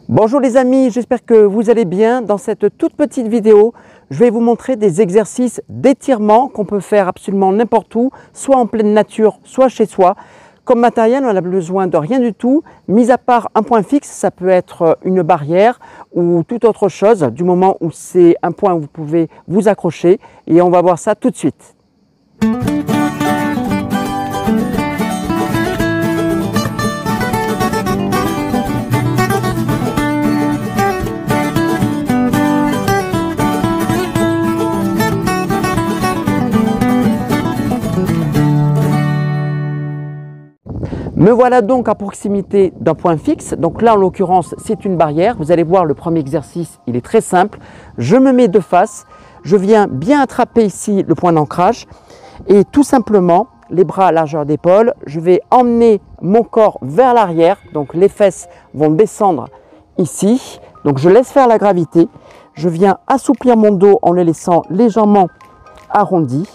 Bonjour les amis, j'espère que vous allez bien. Dans cette toute petite vidéo, je vais vous montrer des exercices d'étirement qu'on peut faire absolument n'importe où, soit en pleine nature, soit chez soi. Comme matériel, on n'a besoin de rien du tout, mis à part un point fixe, ça peut être une barrière ou toute autre chose, du moment où c'est un point où vous pouvez vous accrocher. Et on va voir ça tout de suite. Me voilà donc à proximité d'un point fixe. Donc là, en l'occurrence, c'est une barrière. Vous allez voir, le premier exercice, il est très simple. Je me mets de face. Je viens bien attraper ici le point d'ancrage. Et tout simplement, les bras à largeur d'épaule, je vais emmener mon corps vers l'arrière. Donc les fesses vont descendre ici. Donc je laisse faire la gravité. Je viens assouplir mon dos en le laissant légèrement arrondi.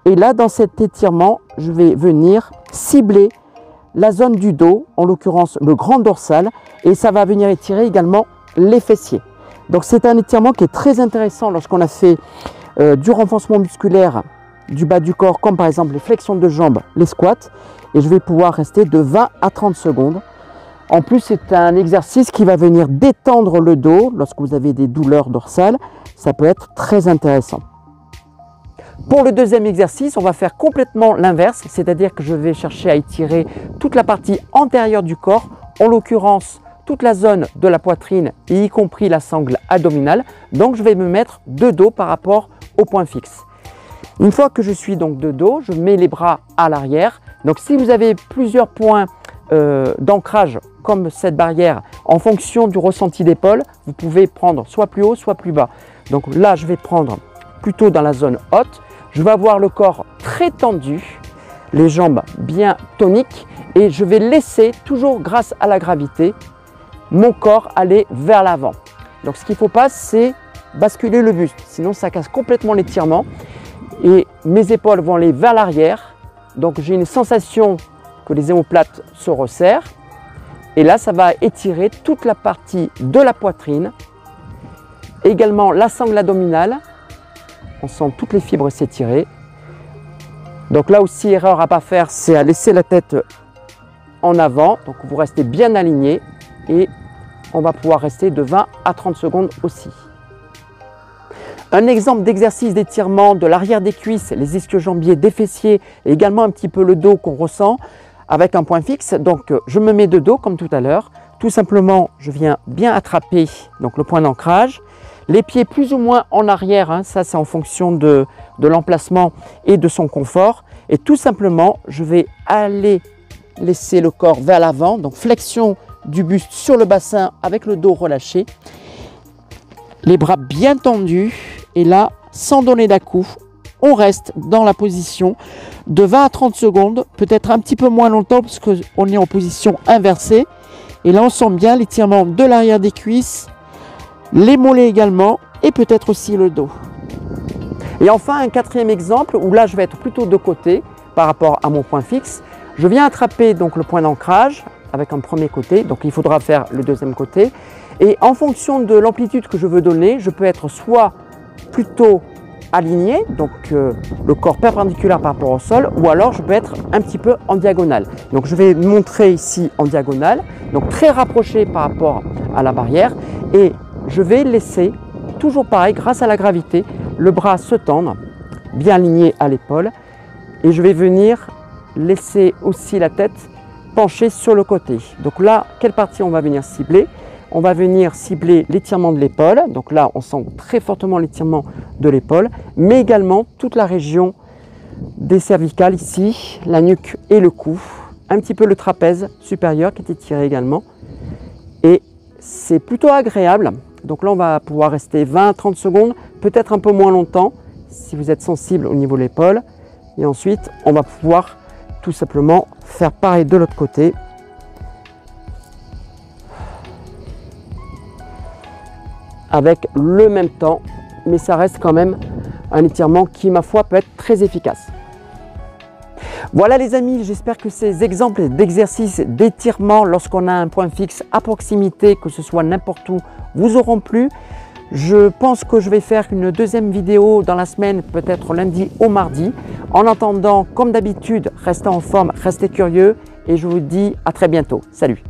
Et là, dans cet étirement, je vais venir cibler la zone du dos, en l'occurrence le grand dorsal, et ça va venir étirer également les fessiers. Donc c'est un étirement qui est très intéressant lorsqu'on a fait du renforcement musculaire du bas du corps, comme par exemple les flexions de jambes, les squats, et je vais pouvoir rester de 20 à 30 secondes. En plus, c'est un exercice qui va venir détendre le dos lorsque vous avez des douleurs dorsales. Ça peut être très intéressant. Pour le deuxième exercice, on va faire complètement l'inverse, c'est-à-dire que je vais chercher à étirer toute la partie antérieure du corps, en l'occurrence toute la zone de la poitrine, y compris la sangle abdominale. Donc je vais me mettre de dos par rapport au point fixe. Une fois que je suis donc de dos, je mets les bras à l'arrière. Donc si vous avez plusieurs points d'ancrage comme cette barrière, en fonction du ressenti d'épaule, vous pouvez prendre soit plus haut, soit plus bas. Donc là, je vais prendre plutôt dans la zone haute. Je vais avoir le corps très tendu, les jambes bien toniques et je vais laisser, toujours grâce à la gravité, mon corps aller vers l'avant. Donc ce qu'il ne faut pas, c'est basculer le buste, sinon ça casse complètement l'étirement et mes épaules vont aller vers l'arrière. Donc j'ai une sensation que les omoplates se resserrent et là ça va étirer toute la partie de la poitrine, également la sangle abdominale. On sent toutes les fibres s'étirer. Donc là aussi, erreur à ne pas faire, c'est à laisser la tête en avant. Donc vous restez bien aligné et on va pouvoir rester de 20 à 30 secondes aussi. Un exemple d'exercice d'étirement de l'arrière des cuisses, les ischio-jambiers, des fessiers et également un petit peu le dos qu'on ressent avec un point fixe. Donc je me mets de dos comme tout à l'heure. Tout simplement, je viens bien attraper donc, le point d'ancrage. Les pieds plus ou moins en arrière, hein, ça c'est en fonction de l'emplacement et de son confort. Et tout simplement, je vais aller laisser le corps vers l'avant, donc flexion du buste sur le bassin avec le dos relâché. Les bras bien tendus et là, sans donner d'à-coups, on reste dans la position de 20 à 30 secondes, peut-être un petit peu moins longtemps parce qu'on est en position inversée. Et là, on sent bien l'étirement de l'arrière des cuisses, les mollets également et peut-être aussi le dos. Et enfin un quatrième exemple où là je vais être plutôt de côté par rapport à mon point fixe. Je viens attraper donc le point d'ancrage avec un premier côté, donc il faudra faire le deuxième côté. Et en fonction de l'amplitude que je veux donner, je peux être soit plutôt aligné, donc le corps perpendiculaire par rapport au sol, ou alors je peux être un petit peu en diagonale. Donc je vais montrer ici en diagonale, donc très rapproché par rapport à la barrière et je vais laisser, toujours pareil, grâce à la gravité, le bras se tendre, bien aligné à l'épaule. Et je vais venir laisser aussi la tête pencher sur le côté. Donc là, quelle partie on va venir cibler? On va venir cibler l'étirement de l'épaule. Donc là, on sent très fortement l'étirement de l'épaule, mais également toute la région des cervicales ici, la nuque et le cou. Un petit peu le trapèze supérieur qui est étiré également. Et c'est plutôt agréable. Donc là, on va pouvoir rester 20 à 30 secondes, peut-être un peu moins longtemps si vous êtes sensible au niveau de l'épaule. Et ensuite, on va pouvoir tout simplement faire pareil de l'autre côté. Avec le même temps, mais ça reste quand même un étirement qui, ma foi, peut être très efficace. Voilà les amis, j'espère que ces exemples d'exercices d'étirement lorsqu'on a un point fixe à proximité, que ce soit n'importe où, vous auront plu. Je pense que je vais faire une deuxième vidéo dans la semaine, peut-être lundi ou mardi. En attendant, comme d'habitude, restez en forme, restez curieux et je vous dis à très bientôt. Salut!